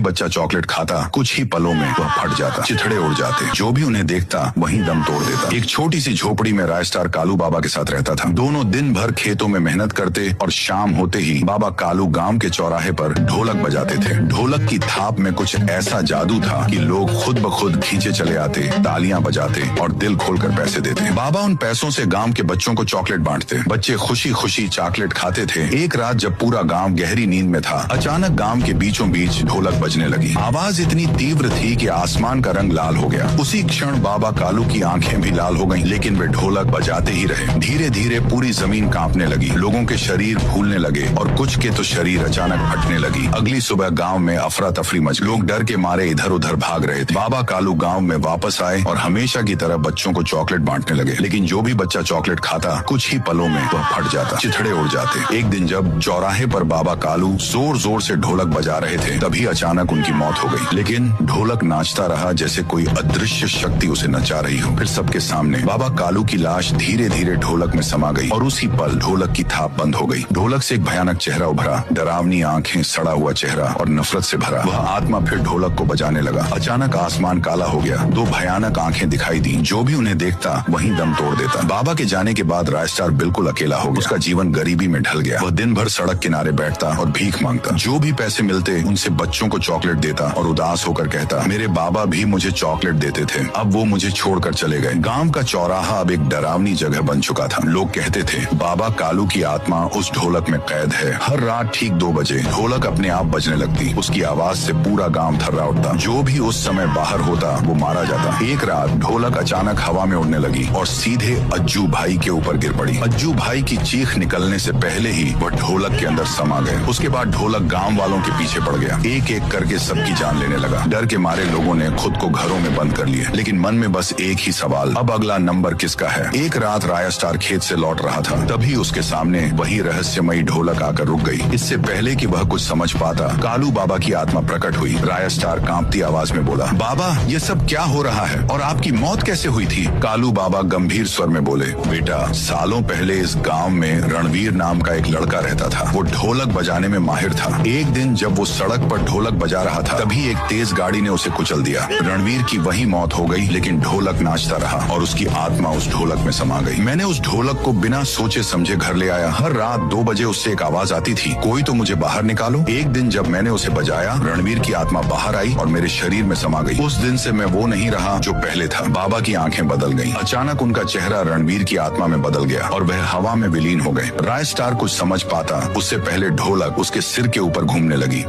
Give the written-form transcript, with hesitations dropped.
बच्चा चॉकलेट खाता कुछ ही पलों में वह फट जाता, चिथड़े उड़ जाते। जो भी उन्हें देखता वहीं दम तोड़ देता। एक छोटी सी झोपड़ी में राय स्टार कालू बाबा के साथ रहता था। दोनों दिन भर खेतों में मेहनत करते और शाम होते ही बाबा कालू गांव के चौराहे पर ढोलक बजाते थे। ढोलक की थाप में कुछ ऐसा जादू था कि लोग खुद ब खुद खींचे चले आते, तालियां बजाते और दिल खोलकर पैसे देते। बाबा उन पैसों से गांव के बच्चों को चॉकलेट बांटते। बच्चे खुशी खुशी चॉकलेट खाते थे। एक रात जब पूरा गांव गहरी नींद में था, अचानक गांव के बीचों बीच ढोलक बजने लगी। आवाज इतनी तीव्र थी कि आसमान का रंग लाल हो गया। उसी क्षण बाबा कालू की आंखें भी लाल हो गईं, लेकिन वे ढोलक बजाते ही रहे। धीरे धीरे पूरी जमीन कांपने लगी, लोगों के शरीर फूलने लगे और कुछ के तो शरीर अचानक फटने लगी। अगली सुबह गांव में अफरा तफरी मच गई। लोग डर के मारे इधर उधर भाग रहे थे। बाबा कालू गांव में वापस आए और हमेशा की तरह बच्चों को चॉकलेट बांटने लगे, लेकिन जो भी बच्चा चॉकलेट खाता कुछ ही पलों में वह फट जाता, चिथड़े उड़ जाते। एक दिन जब चौराहे पर बाबा कालू जोर जोर से ढोलक बजा रहे थे, तभी अचानक उनकी मौत हो गई। लेकिन ढोलक नाचता रहा जैसे कोई अदृश्य शक्ति उसे नचा रही हो। फिर सबके सामने बाबा कालू की लाश धीरे धीरे ढोलक में समा गई और उसी पल ढोलक की थाप बंद हो गई। ढोलक से एक भयानक चेहरा उभरा, डरावनी आंखें, सड़ा हुआ चेहरा और नफरत से भरा। वह आत्मा फिर ढोलक को बजाने लगा। अचानक आसमान काला हो गया, दो भयानक आंखें दिखाई दी। जो भी उन्हें देखता वहीं दम तोड़ देता। बाबा के जाने के बाद राय स्टार बिल्कुल अकेला हो गया। उसका जीवन गरीबी में ढल गया। वह दिन भर सड़क किनारे बैठता और भीख मांगता। जो भी पैसे मिलते उनसे बच्चों को चॉकलेट देता और उदास होकर कहता, मेरे बाबा भी मुझे चॉकलेट देते थे, अब वो मुझे छोड़कर चले गए। गांव का चौराहा अब एक डरावनी जगह बन चुका था। लोग कहते थे बाबा कालू की आत्मा उस ढोलक में कैद है। हर रात ठीक 2 बजे ढोलक अपने आप बजने लगती। उसकी आवाज से पूरा गांव थर्रा उठता। जो भी उस समय बाहर होता वो मारा जाता। एक रात ढोलक अचानक हवा में उड़ने लगी और सीधे अज्जू भाई के ऊपर गिर पड़ी। अज्जू भाई की चीख निकलने से पहले ही वह ढोलक के अंदर समा गए। उसके बाद ढोलक गांव वालों के पीछे पड़ गया। एक एक करके सबकी जान लेने लगा। डर के मारे लोगों ने खुद को घरों में बंद कर लिया, लेकिन मन में बस एक ही सवाल, अब अगला नंबर किसका है। एक रात राय स्टार खेत से लौट रहा था, तभी उसके सामने वही रहस्यमयी ढोलक आकर रुक गई। इससे पहले कि वह कुछ समझ पाता, कालू बाबा की आत्मा प्रकट हुई। राय स्टार कांपती आवाज में बोला, बाबा ये सब क्या हो रहा है और आपकी मौत कैसे हुई थी। कालू बाबा गंभीर स्वर में बोले, बेटा सालों पहले इस गांव में रणवीर नाम का एक लड़का रहता था। वो ढोलक बजाने में माहिर था। एक दिन जब वो सड़क पर ढोलक बजा रहा था, तभी एक तेज गाड़ी ने उसे कुचल दिया। रणवीर की वही मौत हो गई, लेकिन ढोलक नाचता रहा और उसकी आत्मा उस ढोलक में समा गई। मैंने उस ढोलक को बिना सोचे समझे घर ले आया। हर रात 2 बजे उससे एक आवाज आती थी, कोई तो मुझे बाहर निकालो। एक दिन जब मैंने उसे बजाया, रणवीर की आत्मा बाहर आई और मेरे शरीर में समा गई। उस दिन से मैं वो नहीं रहा जो पहले था। बाबा की आंखें बदल गईं। अचानक उनका चेहरा रणवीर की आत्मा में बदल गया और वह हवा में विलीन हो गए। राय स्टार कुछ समझ पाता उससे पहले ढोलक उसके सिर के ऊपर घूमने लगी।